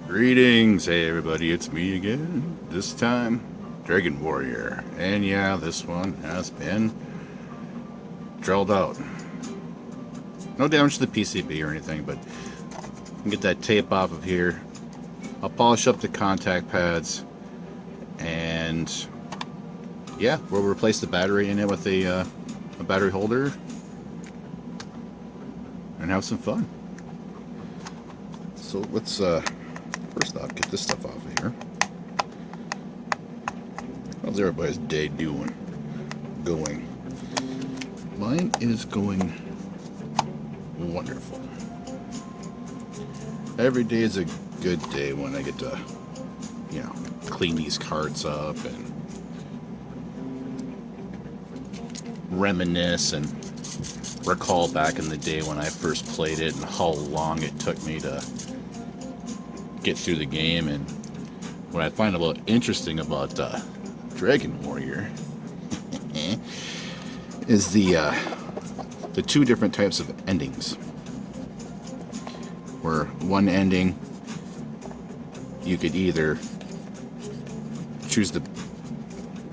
Greetings, hey everybody, it's me again. This time, Dragon Warrior. And yeah, this one has been drilled out. No damage to the PCB or anything, but get that tape off of here. I'll polish up the contact pads, and yeah, we'll replace the battery in it with a battery holder and have some fun. So let's first off, get this stuff off of here. How's everybody's day going? Mine is going wonderful. Every day is a good day when I get to, you know, clean these carts up and reminisce and recall back in the day when I first played it and how long it took me to get through the game. And what I find interesting about Dragon Warrior is the two different types of endings. Where one ending, you could either choose the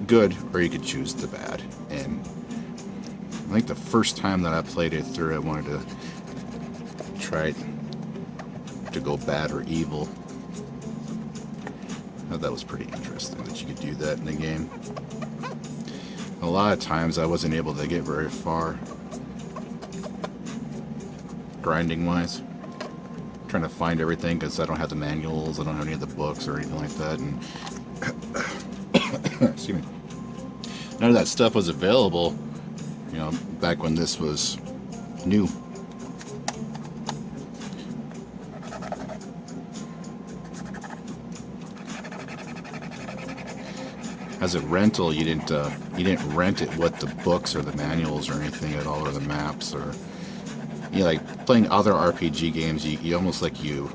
good or you could choose the bad. And I think the first time that I played it through, I wanted to try to go bad or evil. I thought that was pretty interesting that you could do that in the game. A lot of times I wasn't able to get very far grinding wise, trying to find everything because I don't have the manuals, I don't have any of the books or anything like that, and excuse me, none of that stuff was available, you know, back when this was new. As a rental, you didn't rent it with the books or the manuals or anything at all, or the maps, or you know, like playing other RPG games. You almost like you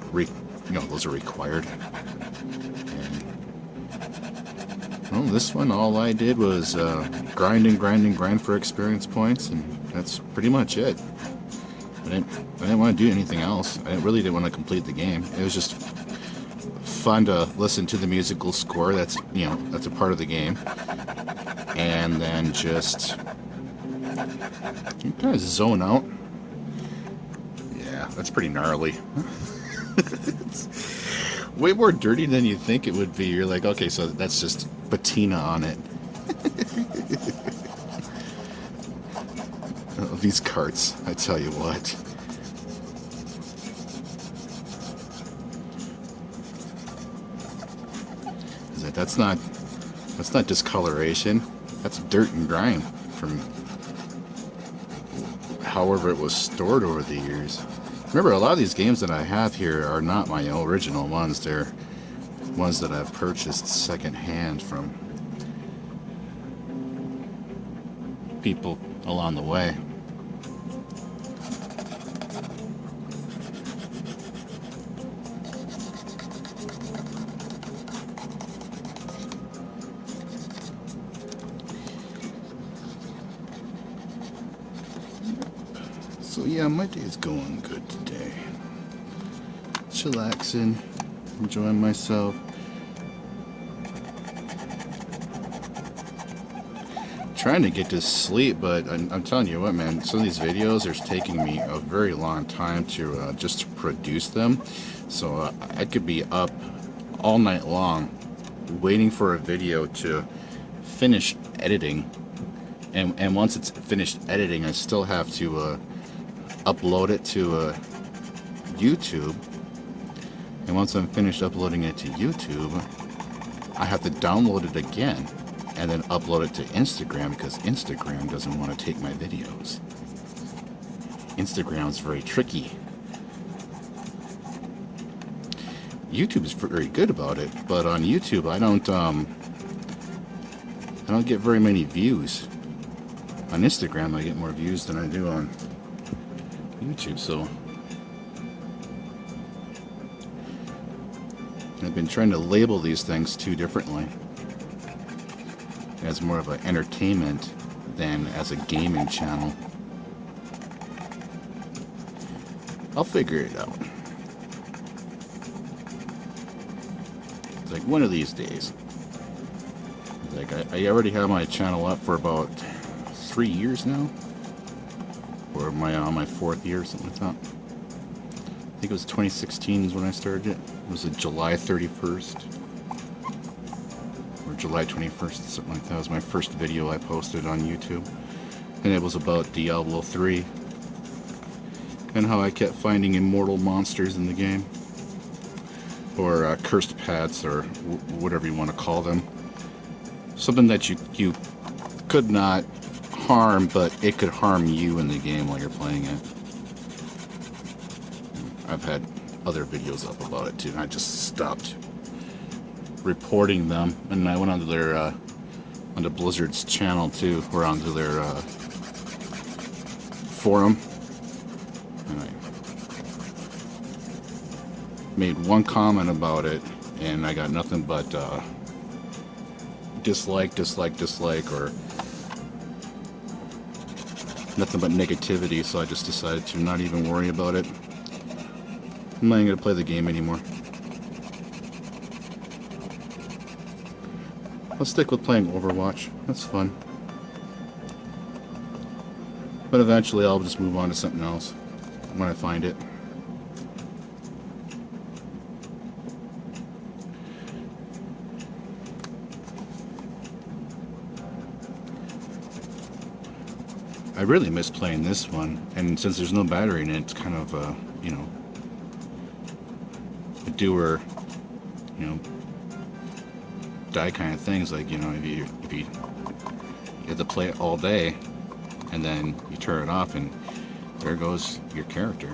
know, those are required. And, well, this one, all I did was grind for experience points, and that's pretty much it. I didn't want to do anything else. I really didn't want to complete the game. It was just fun to listen to the musical score. That's, you know, that's a part of the game, and then just you kind of zone out. Yeah, that's pretty gnarly. It's way more dirty than you think it would be. You're like, okay, so that's just patina on it. Oh, these carts, I tell you what. That's not discoloration. That's dirt and grime from however it was stored over the years. Remember, a lot of these games that I have here are not my original ones. They're ones that I've purchased secondhand from people along the way. So yeah, my day is going good today. Chillaxing, enjoying myself. Trying to get to sleep, but I'm telling you what, man, some of these videos are taking me a very long time to just to produce them. So I could be up all night long waiting for a video to finish editing, and once it's finished editing, I still have to upload it to YouTube, and once I'm finished uploading it to YouTube, I have to download it again and then upload it to Instagram, because Instagram doesn't want to take my videos. Instagram's very tricky. YouTube's very good about it, but on YouTube I don't get very many views. On Instagram I get more views than I do on YouTube, so I've been trying to label these things too differently, as more of an entertainment than as a gaming channel. I'll figure it out. Like one of these days. Like I already have my channel up for about 3 years now, or my on my 4th year, something like that. I think it was 2016 is when I started it. It was July 31st or July 21st, something like that. It was my first video I posted on YouTube, and it was about Diablo 3 and how I kept finding immortal monsters in the game, or cursed pets, or whatever you want to call them. Something that you could not harm, but it could harm you in the game while you're playing it. I've had other videos up about it too, and I just stopped reporting them, and I went onto their onto Blizzard's channel too, or onto their forum, and I made one comment about it, and I got nothing but dislike, or nothing but negativity. So I just decided to not even worry about it. I'm not even going to play the game anymore. I'll stick with playing Overwatch. That's fun. But eventually I'll just move on to something else when I find it. I really miss playing this one, and since there's no battery in it, it's kind of, you know, a do or, you know, die kind of things. Like, you know, if you have to play it all day, and then you turn it off, and there goes your character.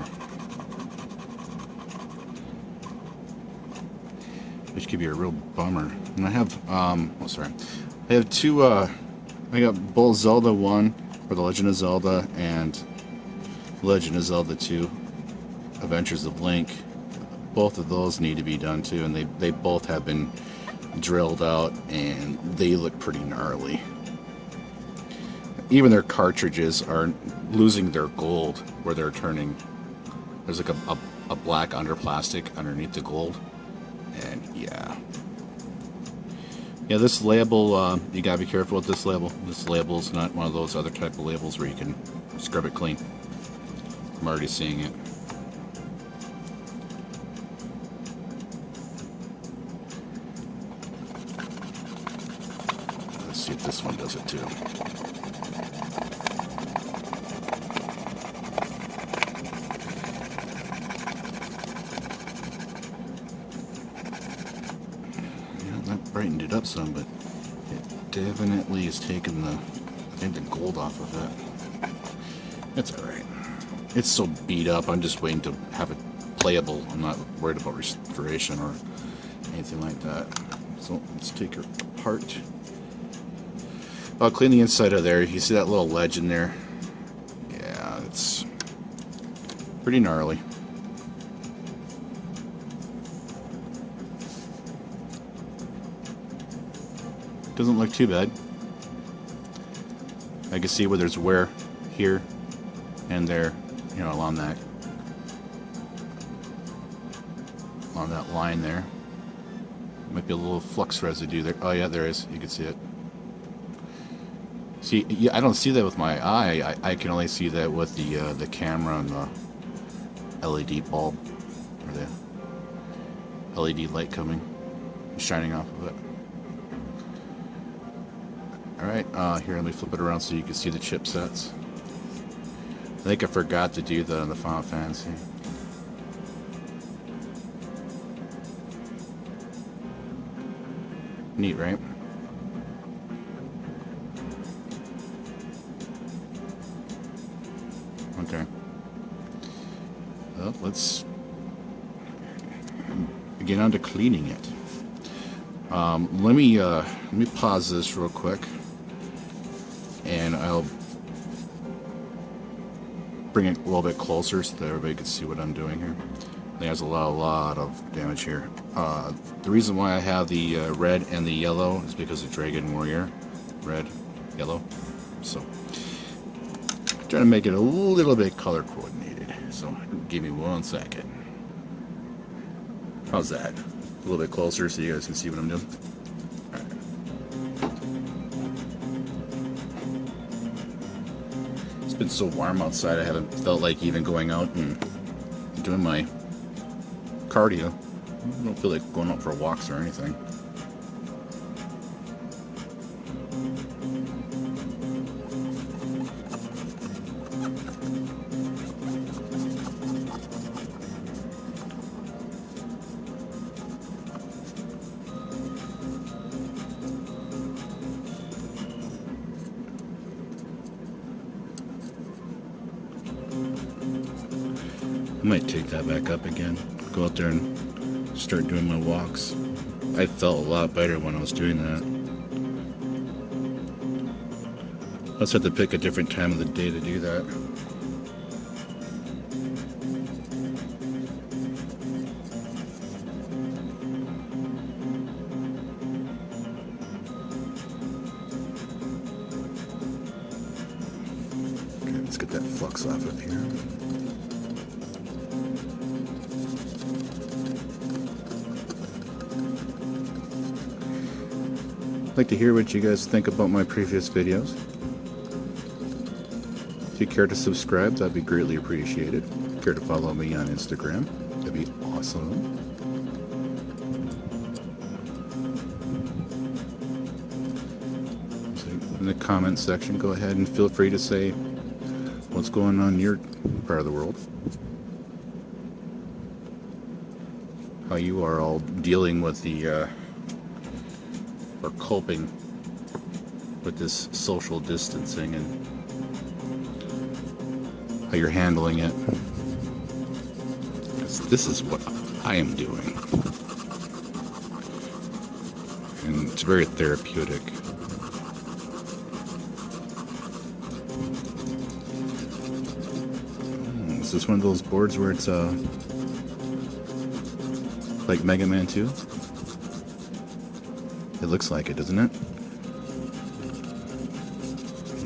Which could be a real bummer. And I have, oh sorry, I have two, I got both Zelda 1, for The Legend of Zelda, and Legend of Zelda 2, Adventures of Link. Both of those need to be done too, and they both have been drilled out, and they look pretty gnarly. Even their cartridges are losing their gold, where they're turning, there's like a black underplastic underneath the gold, and yeah. Yeah, this label, you gotta be careful with this label. This label is not one of those other type of labels where you can scrub it clean. I'm already seeing it. Let's see if this one does it too. Brightened it up some, but it definitely is taking the, I think, the gold off of it. It's alright. It's so beat up, I'm just waiting to have it playable. I'm not worried about restoration or anything like that. So let's take her apart. I'll clean the inside of there. You see that little ledge in there? Yeah, it's pretty gnarly. Doesn't look too bad. I can see where there's wear here and there, you know, along that line there. Might be a little flux residue there. Oh yeah, there is. You can see it. See, yeah, I don't see that with my eye. I can only see that with the camera and the LED bulb, or the LED light coming, shining off of it. Alright, here, let me flip it around so you can see the chipsets. I think I forgot to do that on the Final Fantasy. Neat, right? Okay. Well, let's get on to cleaning it. Let me pause this real quick, and I'll bring it a little bit closer so that everybody can see what I'm doing here. There's a lot of damage here. The reason why I have the red and the yellow is because of Dragon Warrior. Red, yellow. So, trying to make it a little bit color coordinated. So, give me 1 second. How's that? a little bit closer so you guys can see what I'm doing. It's been so warm outside, I haven't felt like even going out and doing my cardio. I don't feel like going out for walks or anything. I might take that back up again. Go out there and start doing my walks. I felt a lot better when I was doing that. Let's have to pick a different time of the day to do that. Okay, let's get that flux off up here. I'd like to hear what you guys think about my previous videos. If you care to subscribe, that'd be greatly appreciated. If you care to follow me on Instagram, that'd be awesome. So in the comment section, go ahead and feel free to say what's going on in your part of the world. How you are all dealing with the or coping with this social distancing and how you're handling it. This is what I am doing, and it's very therapeutic. Is this one of those boards where it's like Megaman II? It looks like it, doesn't it?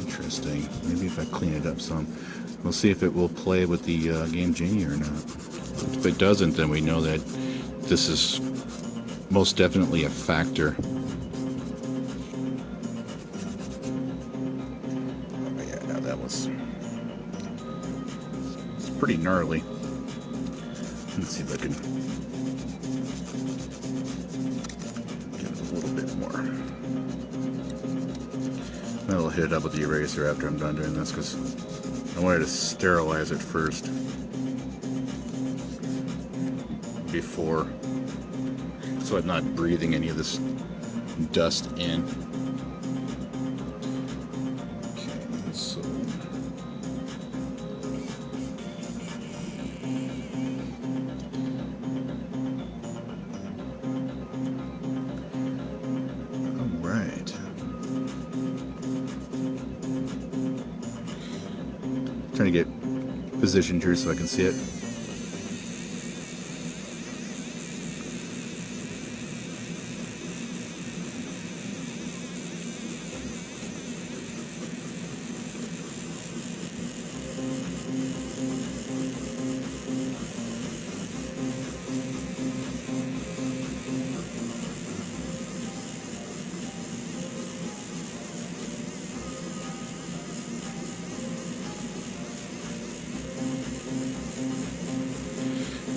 Interesting. Maybe if I clean it up some. We'll see if it will play with the Game Genie or not. If it doesn't, then we know that this is most definitely a factor. Oh yeah, that was... It's pretty gnarly. Let's see if I can... I'll hit it up with the eraser after I'm done doing this because I wanted to sterilize it first before, so I'm not breathing any of this dust in. Okay, so trying to get positioned here so I can see it.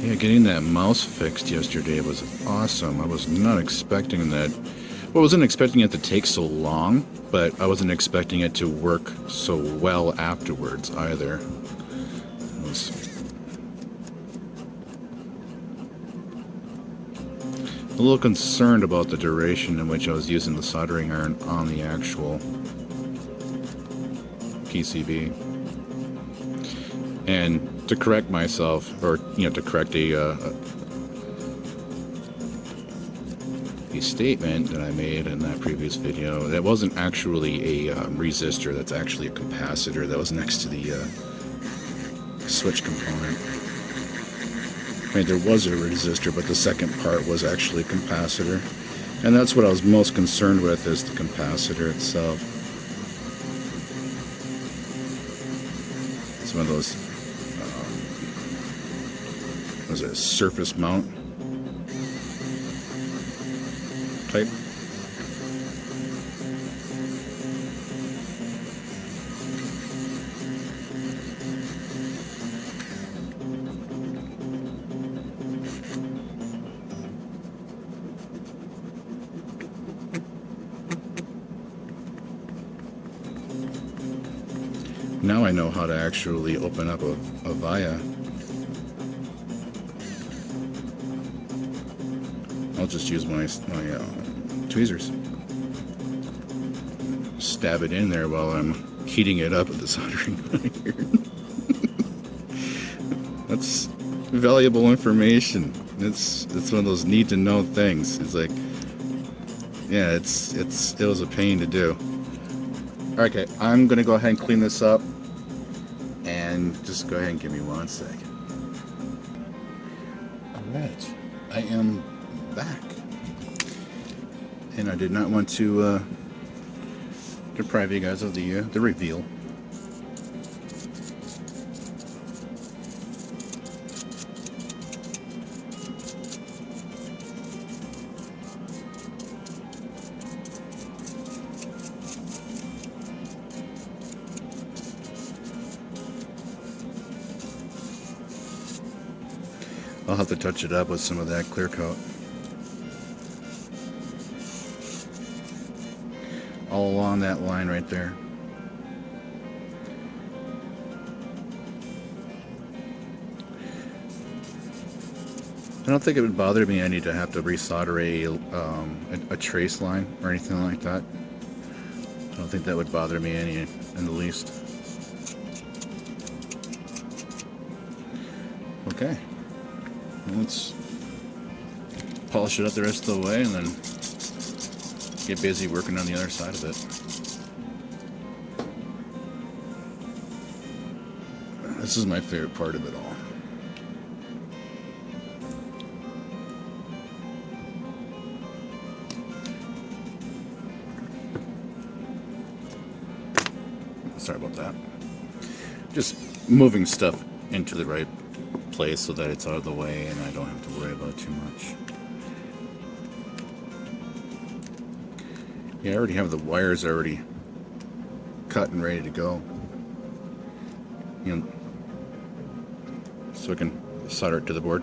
Yeah, getting that mouse fixed yesterday was awesome. I was not expecting that. Well, I wasn't expecting it to take so long, but I wasn't expecting it to work so well afterwards either. It was a little concerned about the duration in which I was using the soldering iron on the actual PCB. And to correct myself, or to correct a statement that I made in that previous video, that wasn't actually a resistor. That's actually a capacitor that was next to the switch component. I mean, there was a resistor, but the second part was actually a capacitor, and that's what I was most concerned with, is the capacitor itself. It's one of those. Was it a surface mount? pipe. Now I know how to actually open up a via. I'll just use my tweezers. Stab it in there while I'm heating it up with the soldering iron. That's valuable information. It's one of those need to know things. It's like, yeah, it was a pain to do. Okay, I'm gonna go ahead and clean this up, and just go ahead and give me 1 sec. All right, I am back, and I did not want to deprive you guys of the reveal. I'll have to touch it up with some of that clear coat. All along that line right there. I don't think it would bother me any to have to resolder a trace line or anything like that. I don't think that would bother me any in the least. Okay. Let's polish it up the rest of the way and then get busy working on the other side of it. This is my favorite part of it all. Sorry about that. Just moving stuff into the right place so that it's out of the way and I don't have to worry about it too much. Yeah, I already have the wires already cut and ready to go. You know, so I can solder it to the board.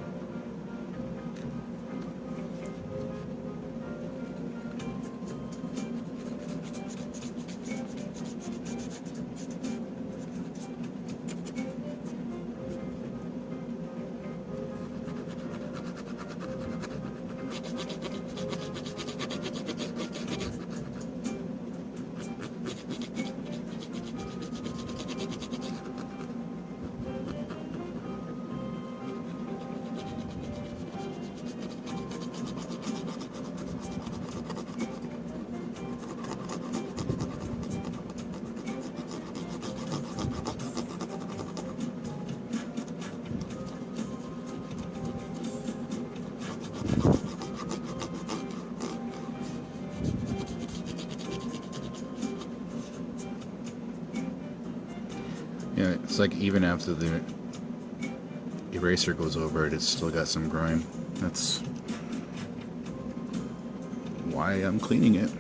Yeah, it's like even after the eraser goes over it, it's still got some grime. That's why I'm cleaning it.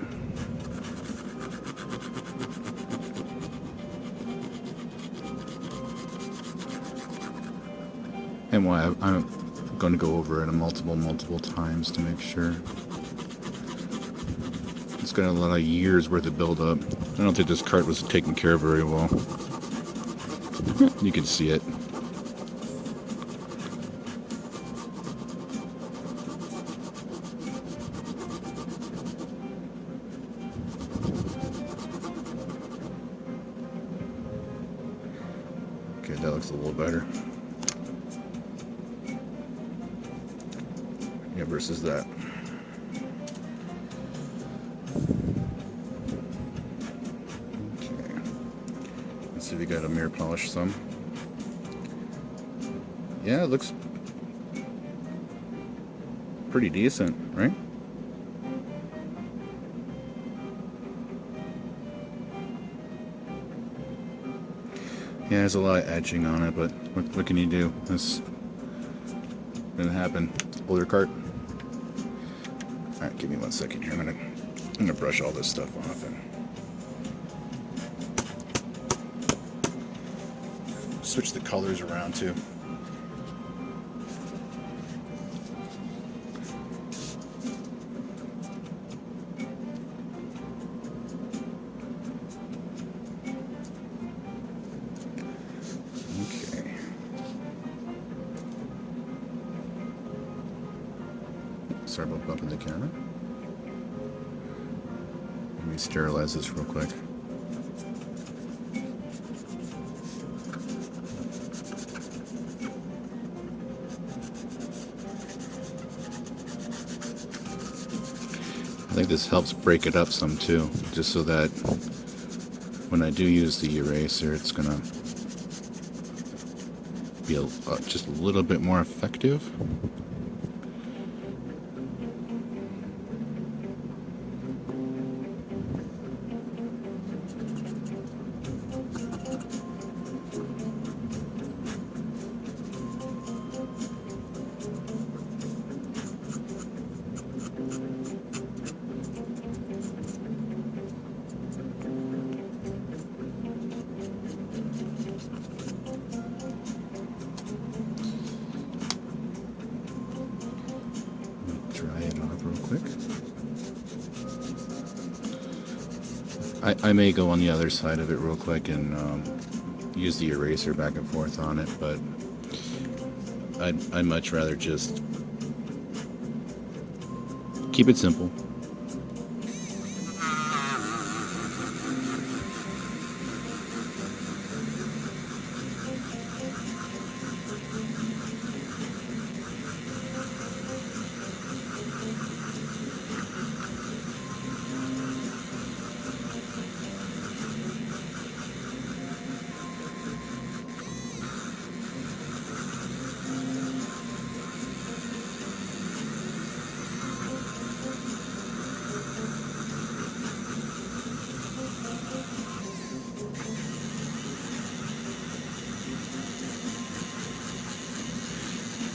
And why I'm going to go over it multiple times to make sure. It's got a lot of years worth of buildup. I don't think this cart was taken care of very well. You can see it. Okay, that looks a little better. Yeah, versus that. Okay. Let's see if we got a mirror polish some. Yeah, it looks pretty decent, right? Yeah, there's a lot of etching on it, but what can you do? This didn't happen. Older cart. Alright, Give me 1 second here. I'm gonna brush all this stuff off and switch the colors around too. Okay. Sorry about bumping the camera. Let me sterilize this real quick. I think this helps break it up some too, just so that when I do use the eraser, it's gonna be just a little bit more effective. Dry it off real quick. I may go on the other side of it real quick and use the eraser back and forth on it, but I'd much rather just keep it simple.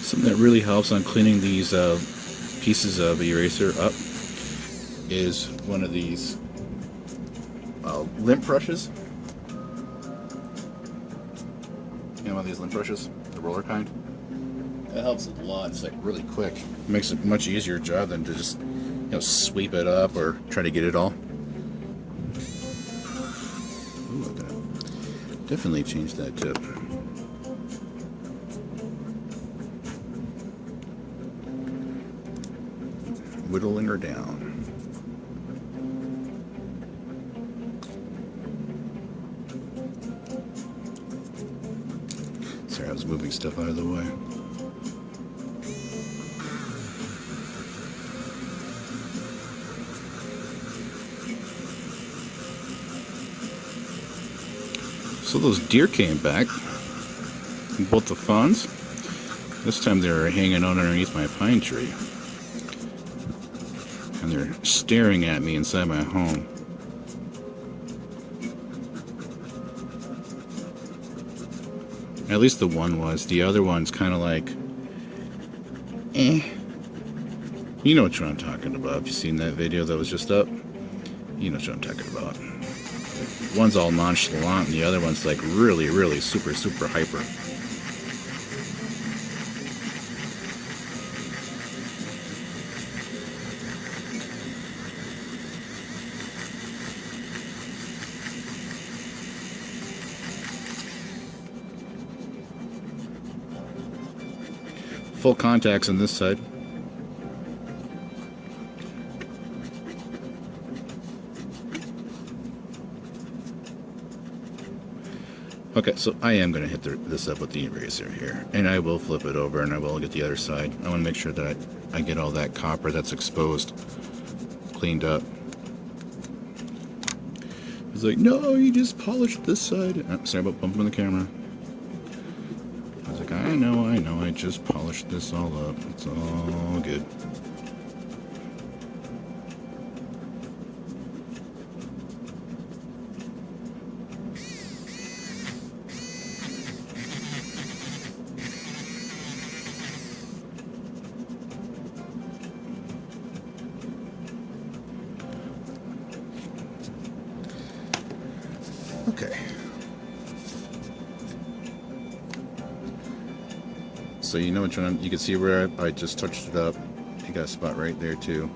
Something that really helps on cleaning these pieces of eraser up is one of these lint brushes. You know, one of these lint brushes, the roller kind. That helps a lot. It's like really quick. It makes it a much easier job than to just, you know, sweep it up or try to get it all. Ooh, I'm gonna definitely change that tip. Whittling her down. Sorry, I was moving stuff out of the way. So those deer came back, both the fawns. This time they were hanging out underneath my pine tree. And they're staring at me inside my home. At least the one was. The other one's kind of like, eh. You know what I'm talking about. If you've seen that video that was just up, you know what I'm talking about. One's all nonchalant, and the other one's like really, really super hyper. Full contacts on this side. Okay, so I am going to hit this up with the eraser here, and I will flip it over and I will get the other side. I want to make sure that I get all that copper that's exposed cleaned up. It's like, no, you just polished this side. Oh, sorry about bumping the camera. I was like, I know, I just polished this all up. It's all good. Okay. So you know which one you can see where I just touched it up. You got a spot right there too.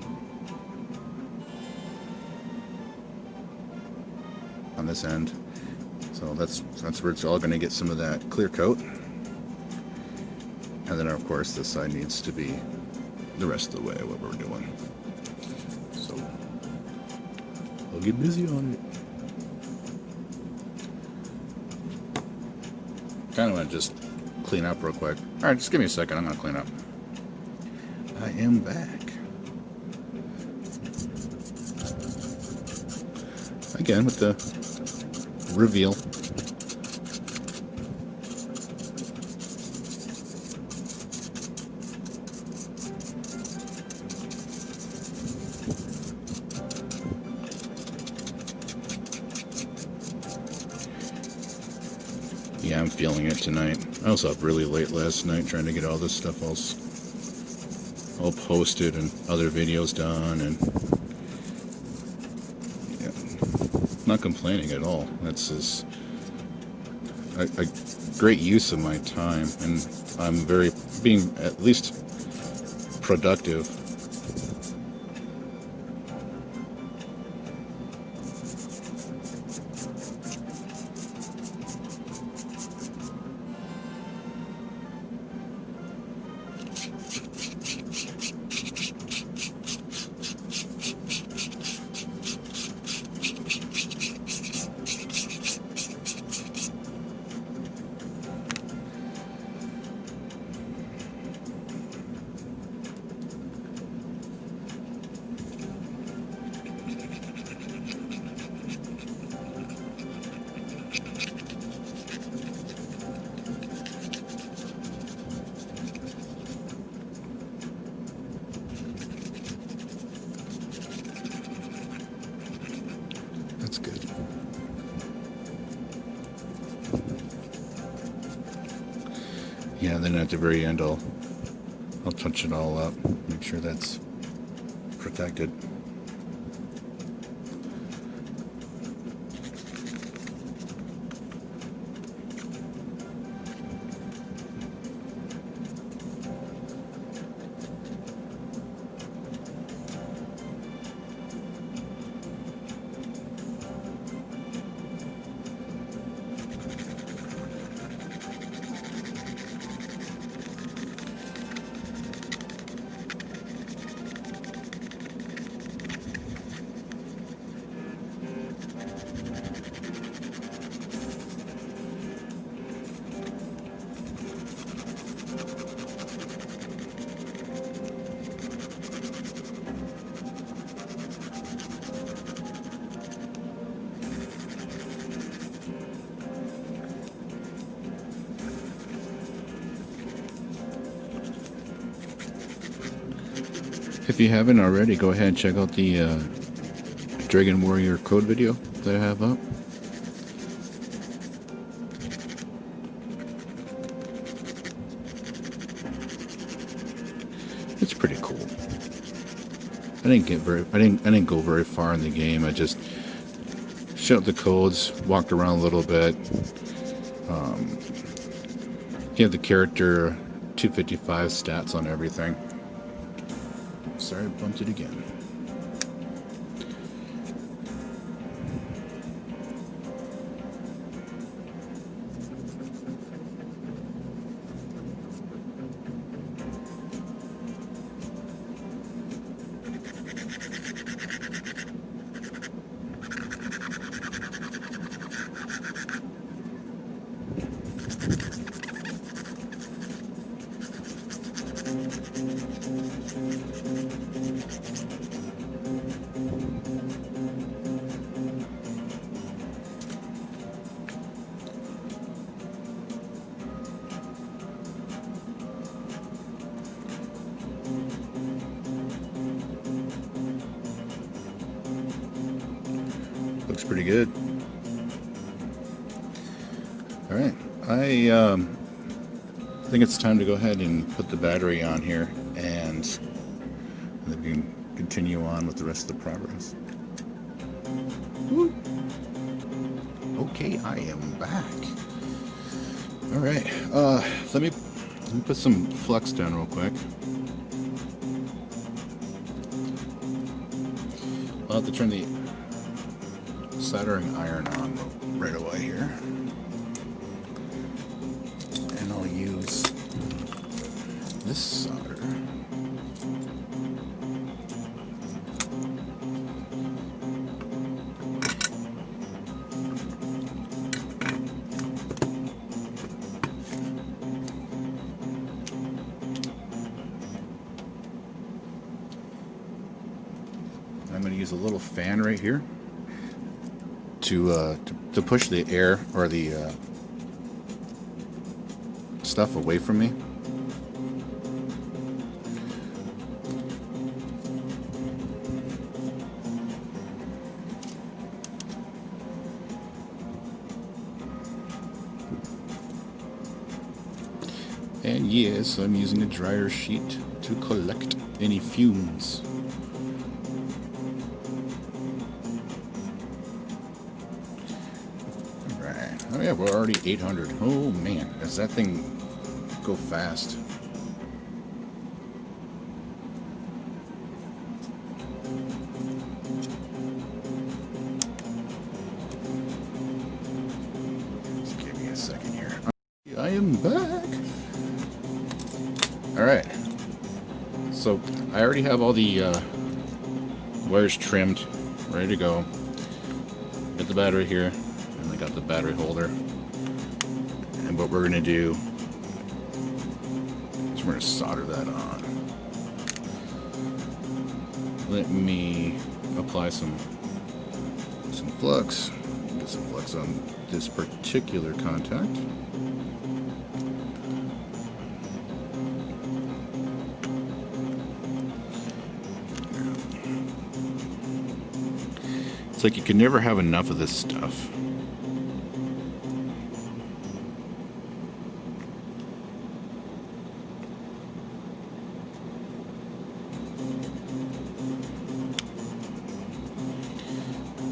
On this end. So that's where it's all going to get some of that clear coat. And then of course this side needs to be the rest of the way what we're doing. So I'll get busy on it. Kind of want to just clean up real quick. Alright, just give me a second, I'm going to clean up. I am back. Again with the reveal. Yeah, I'm feeling it tonight. I was up really late last night trying to get all this stuff all posted and other videos done, and yeah, not complaining at all. That's just a great use of my time, and I'm being at least productive. That's good. Yeah, and then at the very end I'll touch it all up, make sure that's protected. If you haven't already, go ahead and check out the Dragon Warrior code video that I have up. It's pretty cool. I didn't go very far in the game. I just showed the codes, walked around a little bit. Give the character 255 stats on everything. Sorry, I bumped it again. Looks pretty good. All right, I think it's time to go ahead and put the battery on here, and then we can continue on with the rest of the progress. Woo. Okay. Okay, I am back. All right, let me put some flux down real quick. I'll have to turn the soldering iron on right away here, and I'll use this solder. I'm going to use a little fan right here to push the air or the stuff away from me. And yes, I'm using a dryer sheet to collect any fumes. Alright. Oh yeah, we're already 800. Oh man, does that thing go fast. Just give me a second here. I am back. Alright, so I already have all the wires trimmed, ready to go. Got the battery here, and I got the battery holder. And what we're going to do is we're going to solder that on. Let me apply some flux. Get some flux on this particular contact. It's like you can never have enough of this stuff.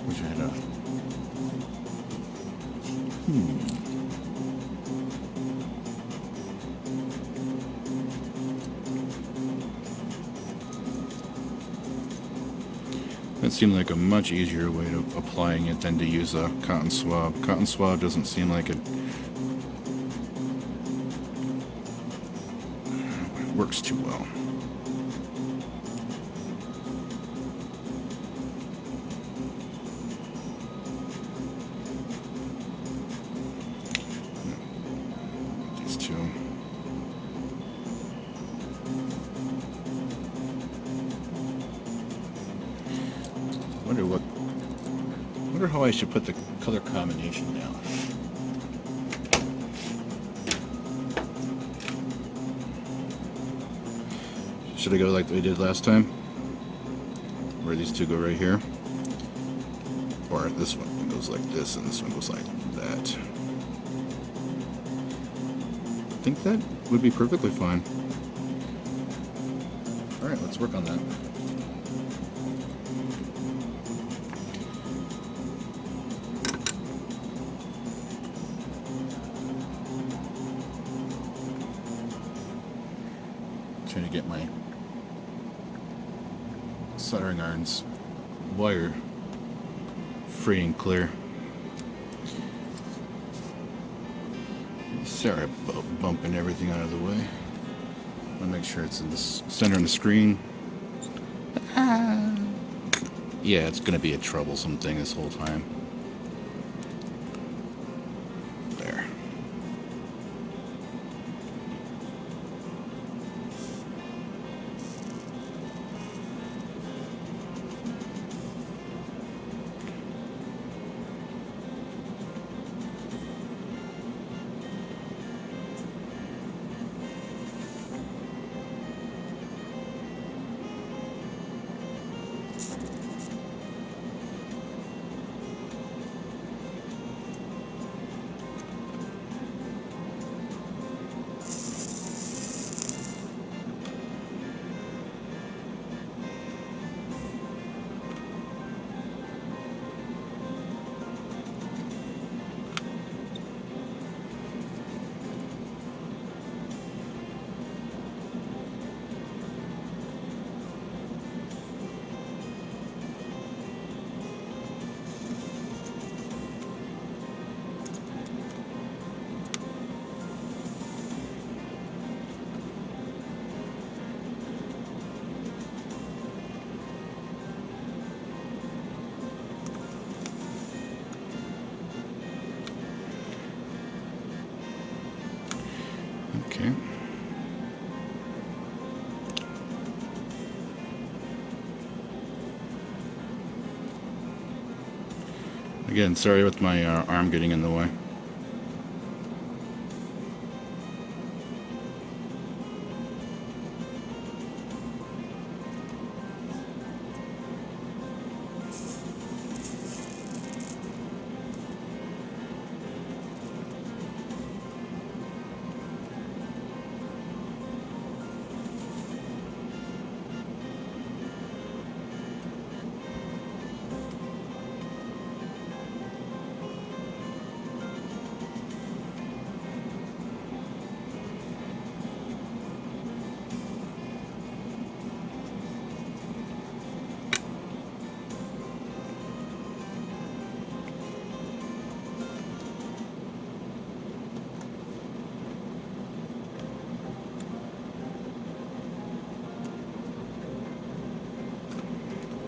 Wish I had a... That seemed like a much easier way of applying it than to use a cotton swab. Cotton swab doesn't seem like it works too well. These two. Wonder how I should put the color combination down. Should I go like we did last time? Where these two go right here? Or this one goes like this and this one goes like that. I think that would be perfectly fine. Alright, let's work on that. Trying to get my soldering irons wire free and clear. Sorry about bumping everything out of the way. I want to make sure it's in the center of the screen. Yeah, it's going to be a troublesome thing this whole time. There. Again, sorry with my arm getting in the way.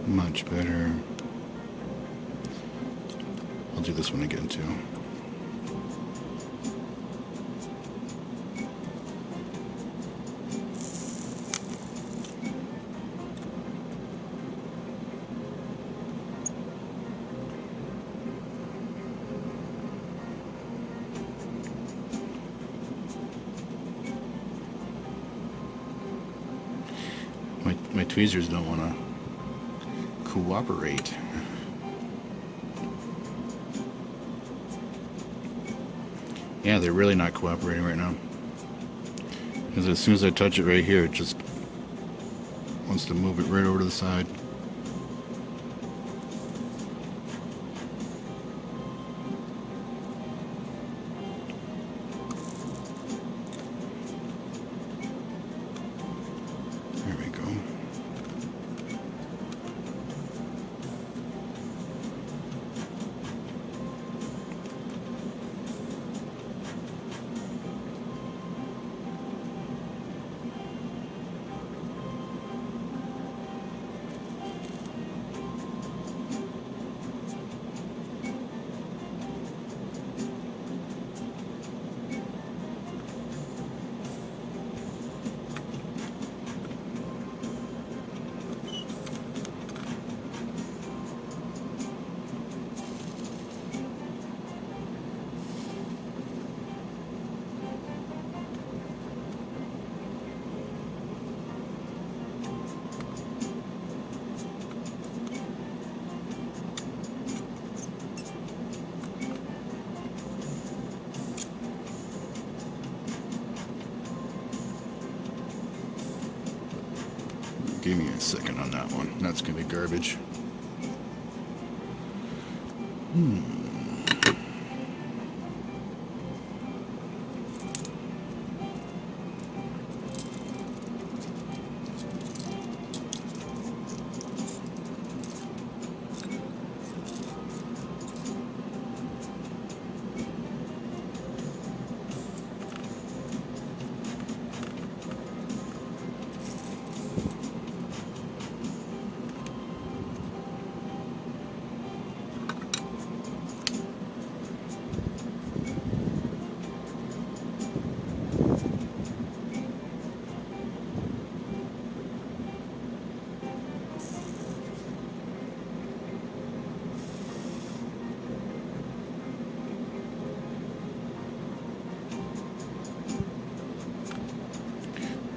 Much better. I'll do this one again too. My tweezers don't want to cooperate. Yeah, they're really not cooperating right now. Because as soon as I touch it right here, it just wants to move it right over to the side. There we go. Give me a second on that one. That's gonna be garbage.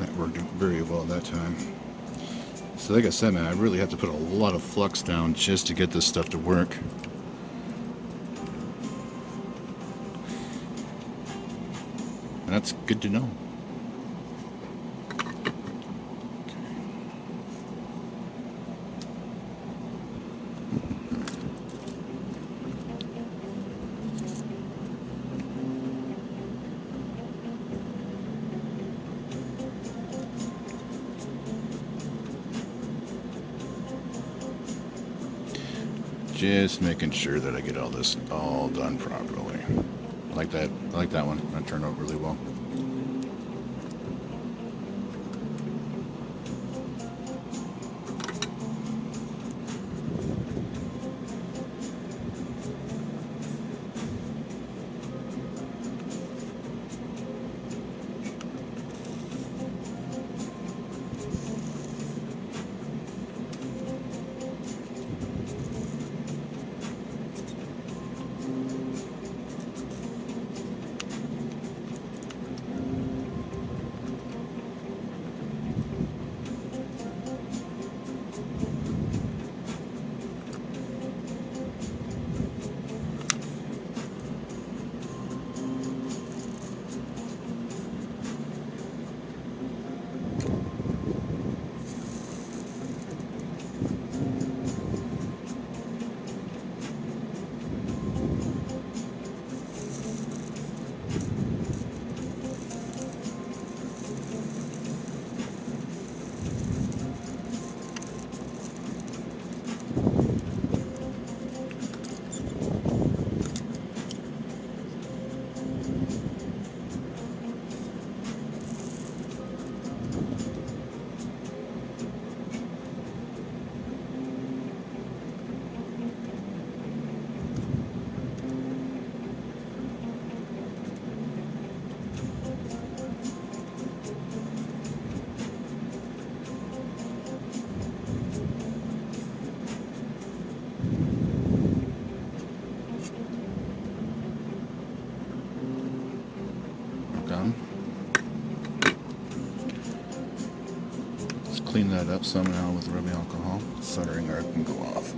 That worked very well that time. So like I said, man, I really have to put a lot of flux down just to get this stuff to work. And that's good to know. Just making sure that I get all this all done properly. I like that one. That turned out really well. clean that up somehow with rubbing alcohol. Soldering iron can go off.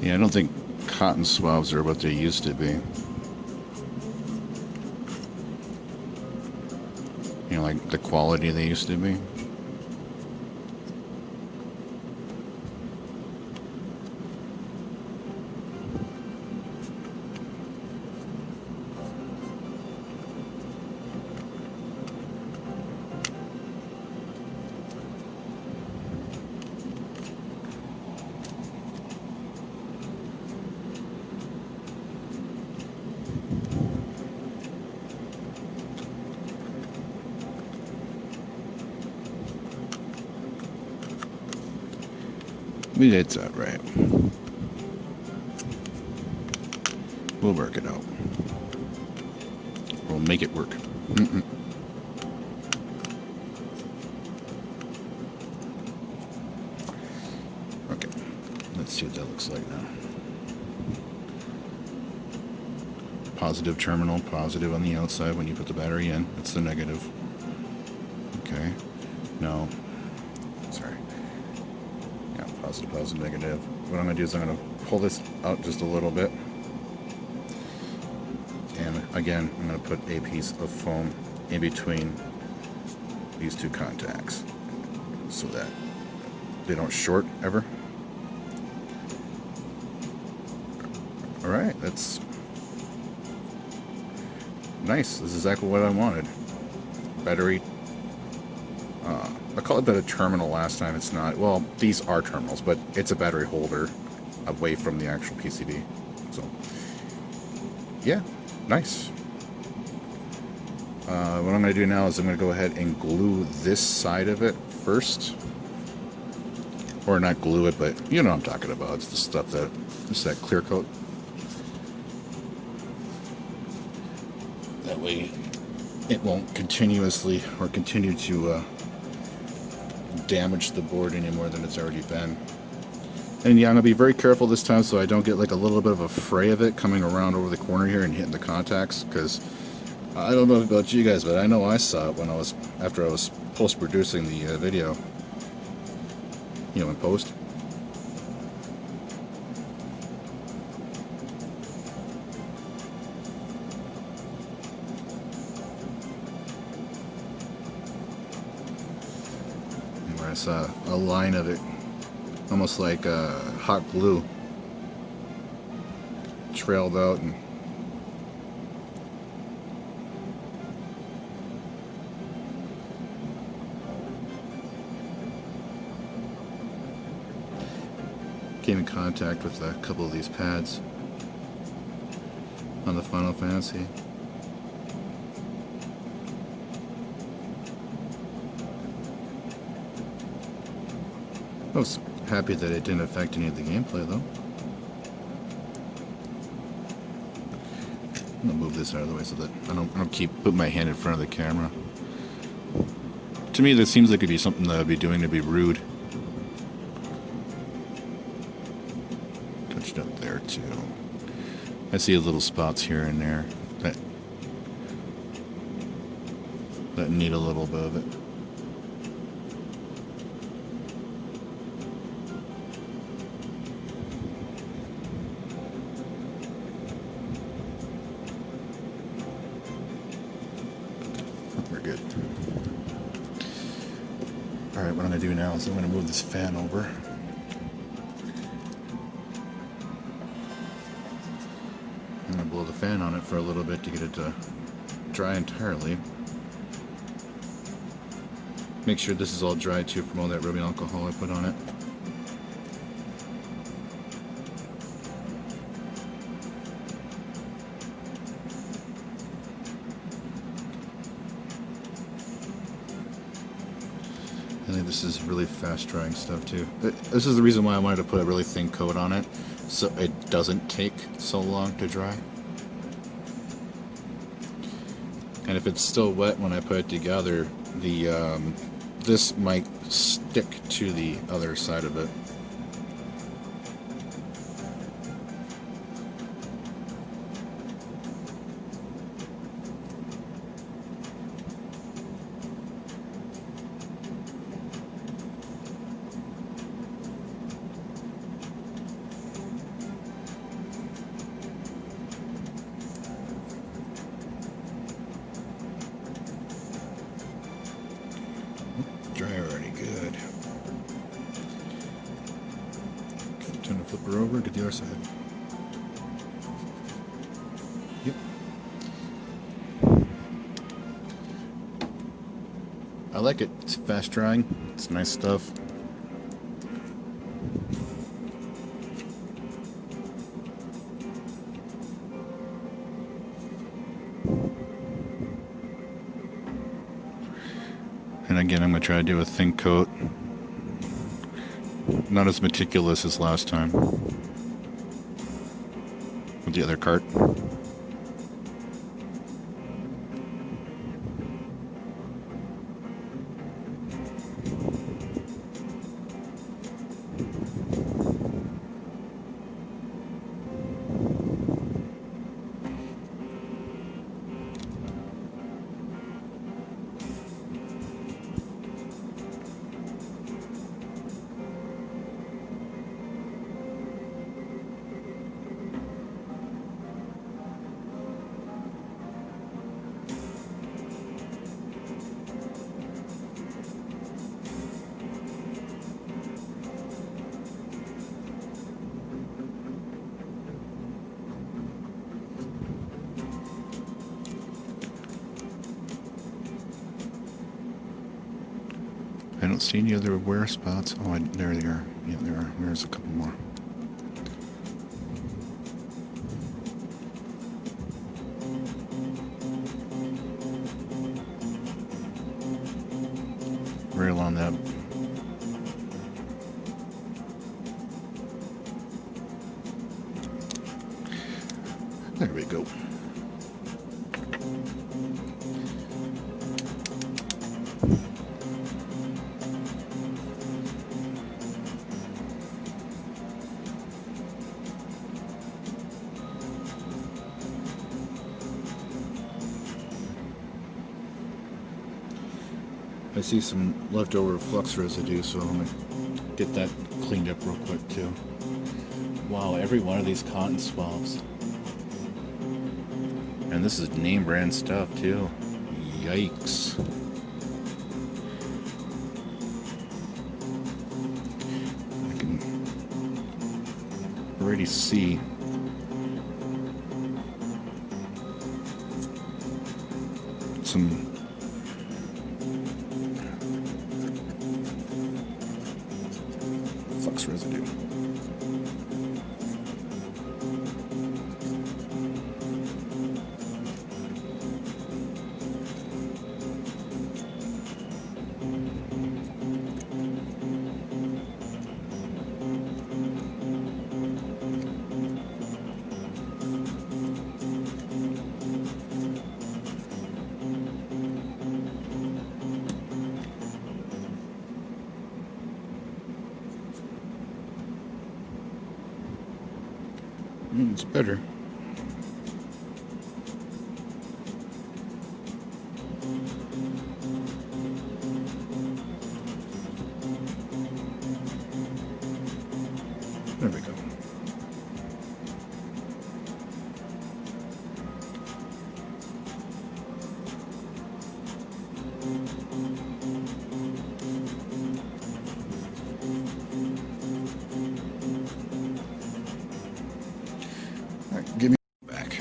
Yeah, I don't think cotton swabs are what they used to be. You know, like the quality they used to be. Maybe that's not right. We'll work it out. We'll make it work. Okay, let's see what that looks like now. Positive terminal, positive on the outside when you put the battery in. That's the negative. Okay, no. Sorry. Yeah, positive, positive, negative. What I'm going to do is I'm going to pull this out just a little bit. And again, I'm going to put a piece of foam in between these two contacts so that they don't short ever. Alright, that's nice. This is exactly what I wanted. Battery. I called it a terminal last time. It's not. Well, these are terminals, but it's a battery holder away from the actual PCB. So, yeah, nice. What I'm going to do now is I'm going to go ahead and glue this side of it first. Or not glue it, but you know what I'm talking about. It's the stuff that, it's that clear coat. That way it won't continuously or continue to damage the board any more than it's already been. And yeah, I'm going to be very careful this time so I don't get like a little bit of a fray of it coming around over the corner here and hitting the contacts, because I don't know about you guys, but I know I saw it when after I was post-producing the video, you know, in post. Where I saw a line of it, almost like hot glue, trailed out and came in contact with a couple of these pads on the Final Fantasy. I was happy that it didn't affect any of the gameplay, though. I'm gonna move this out of the way so that I don't keep putting my hand in front of the camera. To me, this seems like it'd be something that I'd be doing to be rude. Touched up there too. I see little spots here and there that need a little bit of it. We're good. Alright, what I'm going to do now is I'm going to move this fan over. I'm going to blow the fan on it for a little bit to get it to dry entirely. Make sure this is all dry too from all that rubbing alcohol I put on it. I think this is really fast drying stuff too. This is the reason why I wanted to put a really thin coat on it, so it doesn't take so long to dry. And if it's still wet when I put it together, the this might stick to the other side of it. Dry already, good. Okay, turn the flipper over, get the other side. Yep. I like it. It's fast drying. It's nice stuff. And again, I'm going to try to do a thin coat. Not as meticulous as last time with the other cart. I don't see any other wear spots. Oh, there they are. Yeah, there are. There's a couple more. Rail on that. There we go. I see some leftover flux residue, so I'm going to get that cleaned up real quick too. Wow, every one of these cotton swabs. And this is name brand stuff too. Yikes. I can already see some flux residue. It's better. There we go. All right, give me back.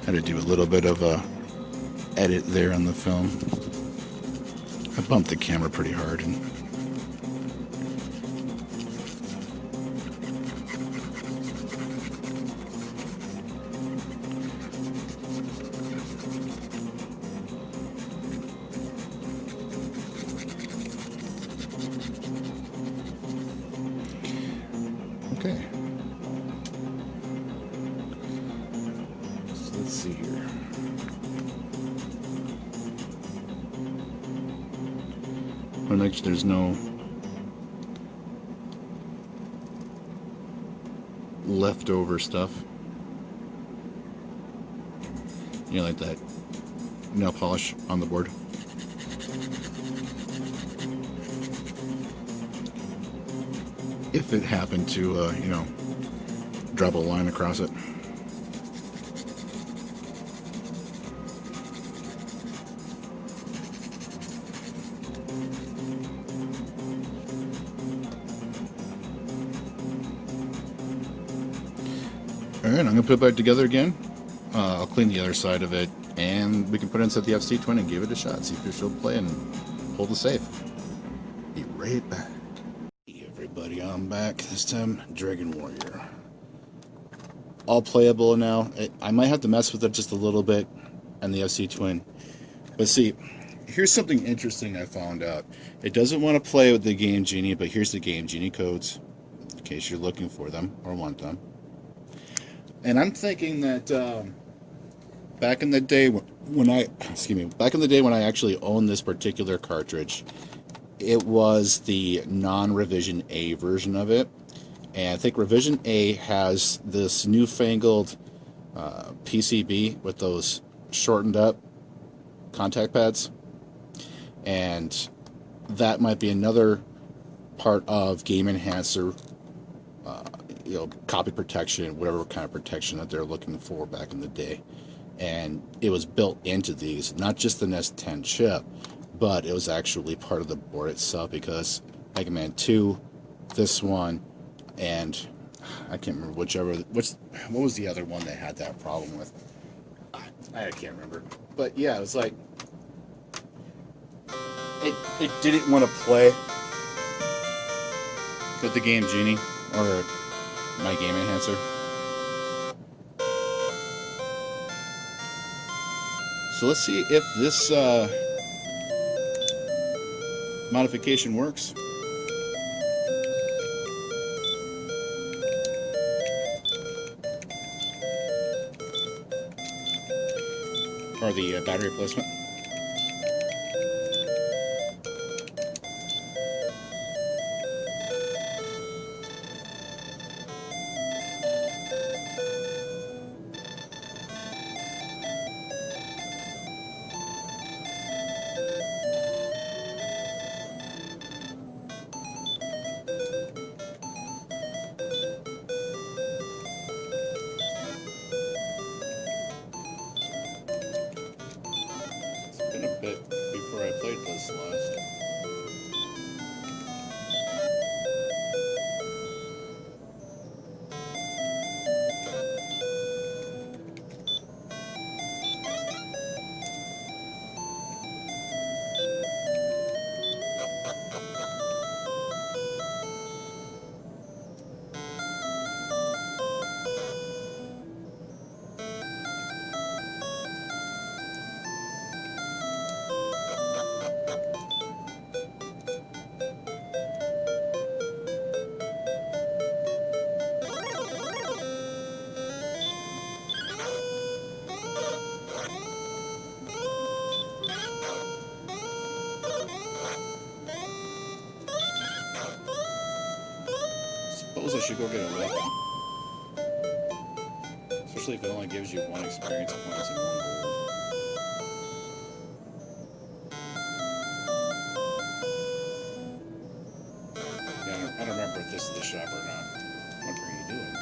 Had to do a little bit of a edit there on the film. I bumped the camera pretty hard and want to make sure there's no leftover stuff. You know, like that nail polish on the board. If it happened to, you know, drop a line across it. Alright, I'm going to put it back together again. I'll clean the other side of it, and we can put it inside the FC Twin and give it a shot. See if she'll play and hold the safe. Be right back. Hey everybody, I'm back. This time, Dragon Warrior. All playable now. I might have to mess with it just a little bit and the FC Twin. But see, here's something interesting I found out. It doesn't want to play with the Game Genie, but here's the Game Genie codes, in case you're looking for them or want them. And I'm thinking that back in the day when I actually owned this particular cartridge, it was the non-revision A version of it. And I think revision A has this newfangled PCB with those shortened up contact pads. And that might be another part of game enhancer, you know, copy protection, whatever kind of protection that they're looking for back in the day. And it was built into these, not just the NES 10 chip, but it was actually part of the board itself, because Megaman II, this one, and I can't remember what was the other one that had that problem with? I can't remember. But yeah, it was like, it didn't want to play with the Game Genie or my game enhancer. So let's see if this modification works. Or the battery replacement. A bit before I played this last. Suppose I should go get a weapon. Especially if it only gives you one experience points and one gold. Yeah, I don't remember if this is the shop or not. What are you doing?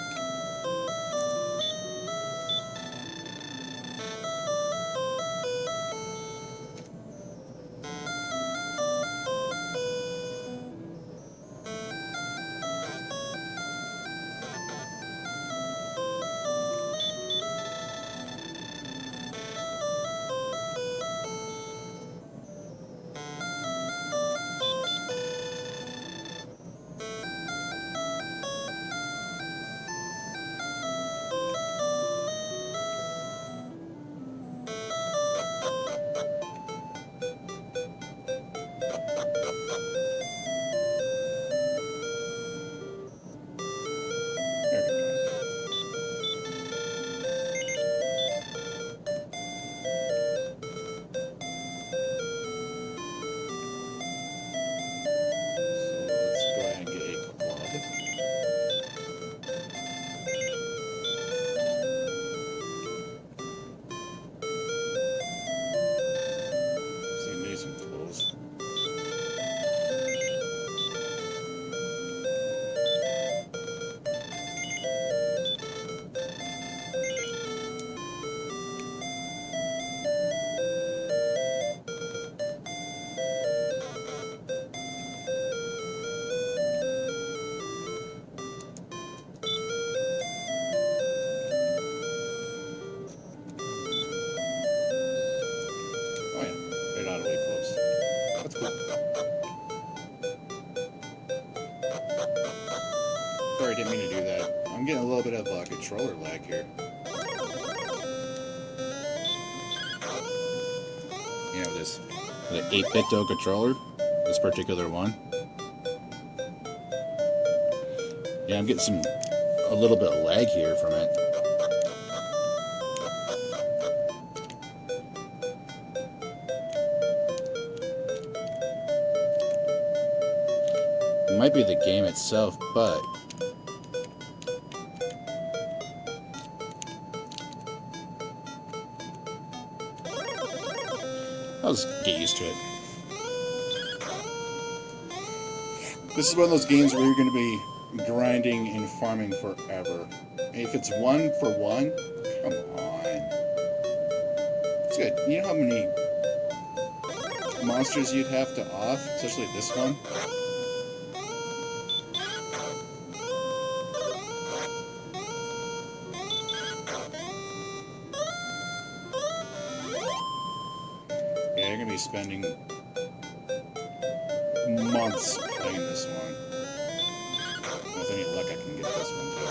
out of the way. Whoops. That's cool. Sorry, didn't mean to do that. I'm getting a little bit of controller lag here. You know, this the 8-bit controller, this particular one. Yeah, I'm getting a little bit of lag here from it. It might be the game itself, but I'll just get used to it. This is one of those games where you're going to be grinding and farming forever. And if it's 1 for 1, come on. It's good. You know how many monsters you'd have to off, especially this one? Yeah, you're going to be spending months playing this one. With any luck, I can get this one too.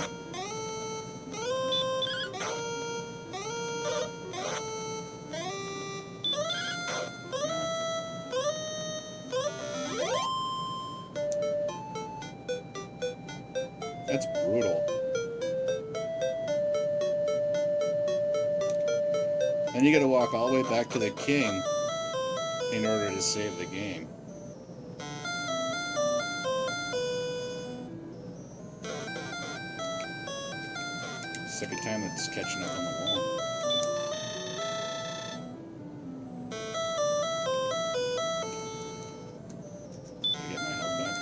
That's brutal. Then you gotta walk all the way back to the king in order to save the game. Second time it's catching up on the wall. Get my health back.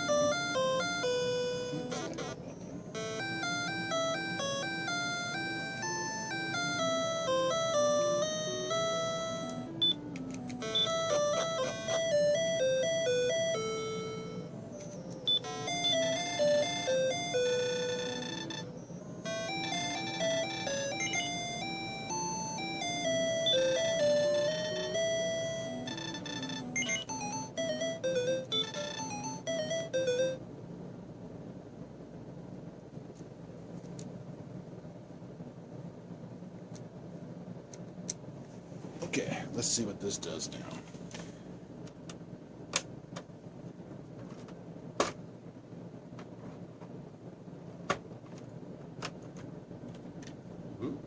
Okay, let's see what this does now. Ooh.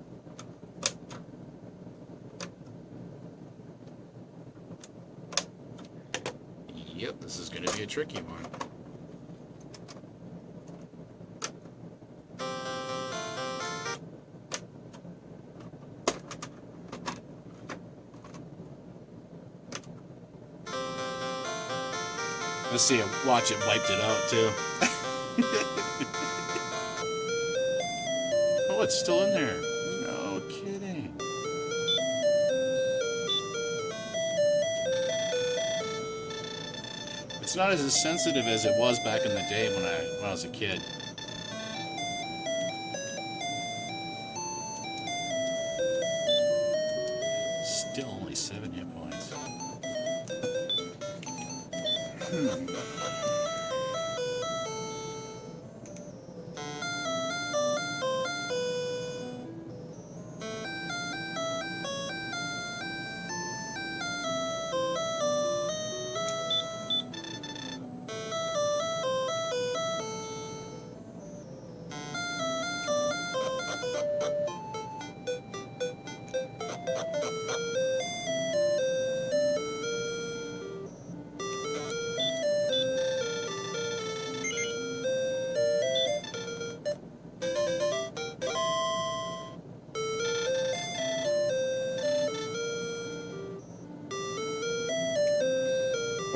Yep, this is going to be a tricky one. Let's see it. Watch it wiped it out too. Oh, it's still in there. No kidding. It's not as sensitive as it was back in the day when I was a kid. Still only 7 hit points.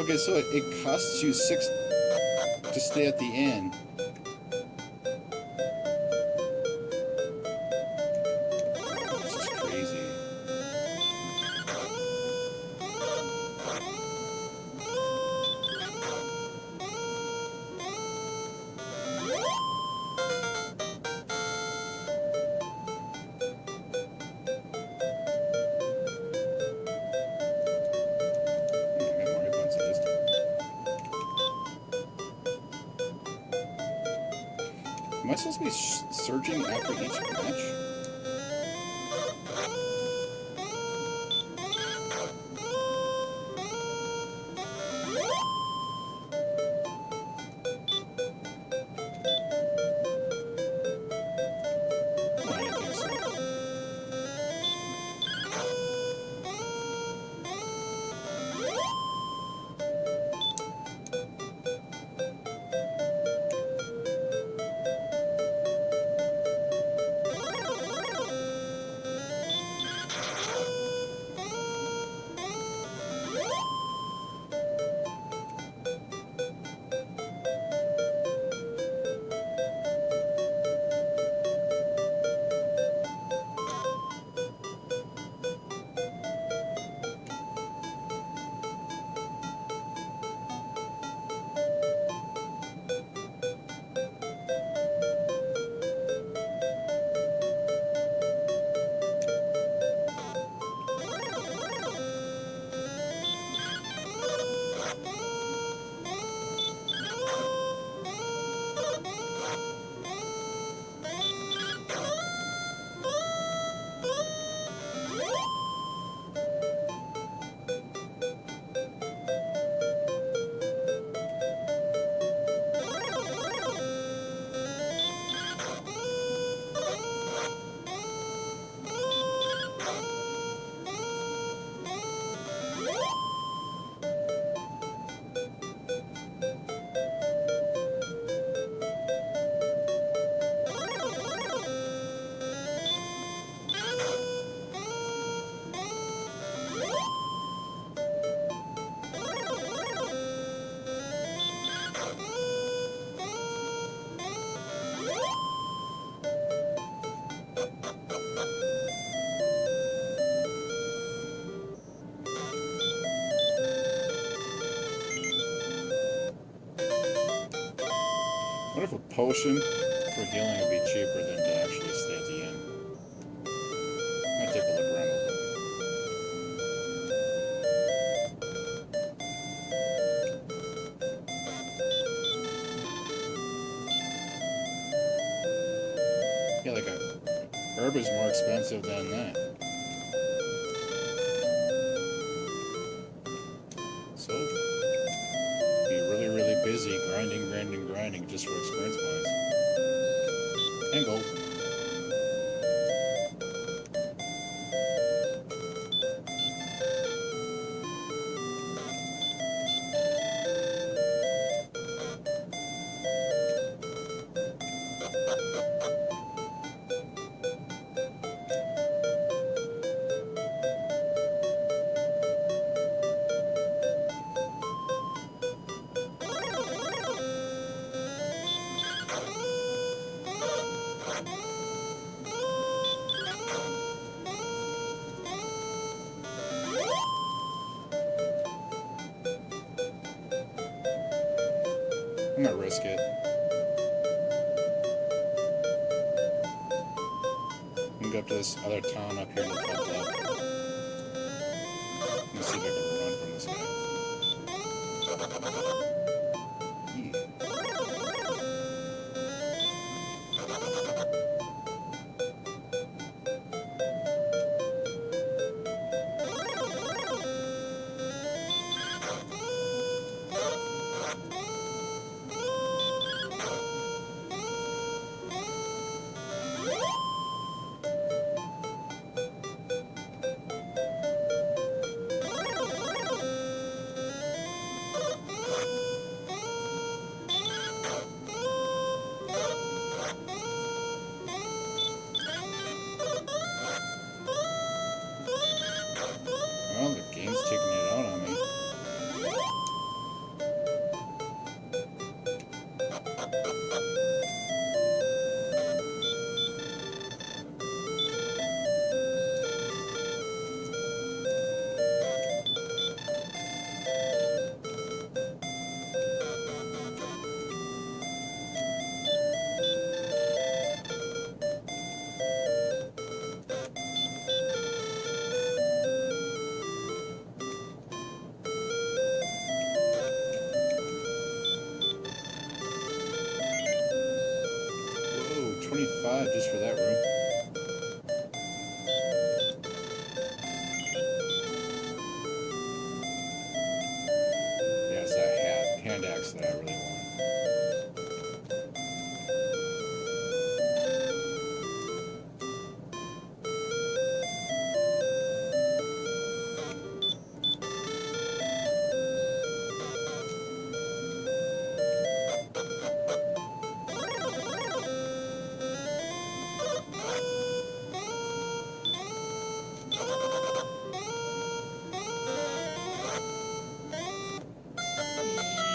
Okay, so it costs you 6 to stay at the inn. This is crazy. Am I supposed to be searching after each match? What if a potion for healing would be cheaper than to actually stay at the end? Might take a look around real quick. Yeah, like a herb is more expensive than that. So, be really, really busy grinding just for experience points. And gold. I'm gonna risk it. I'm gonna go up to this other town up here in the top left. Let's see if I can run from this guy. 5 just for that room. Yeah, it's that hand axe that I really want.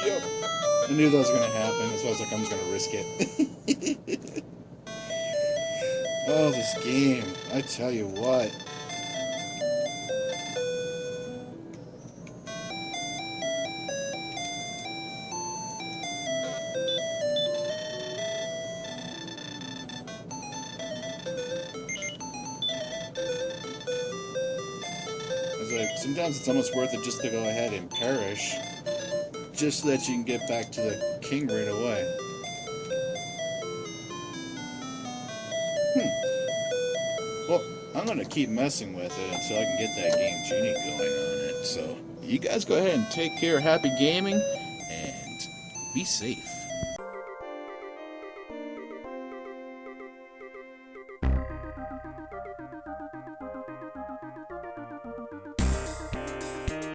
Yep. I knew that was going to happen. That's why I was like, I'm just going to risk it. Oh, this game. I tell you what. Sometimes it's almost worth it just to go ahead and perish, just so that you can get back to the king right away. Well, I'm going to keep messing with it until I can get that Game Genie going on it. So, you guys go ahead and take care. Happy gaming, and be safe.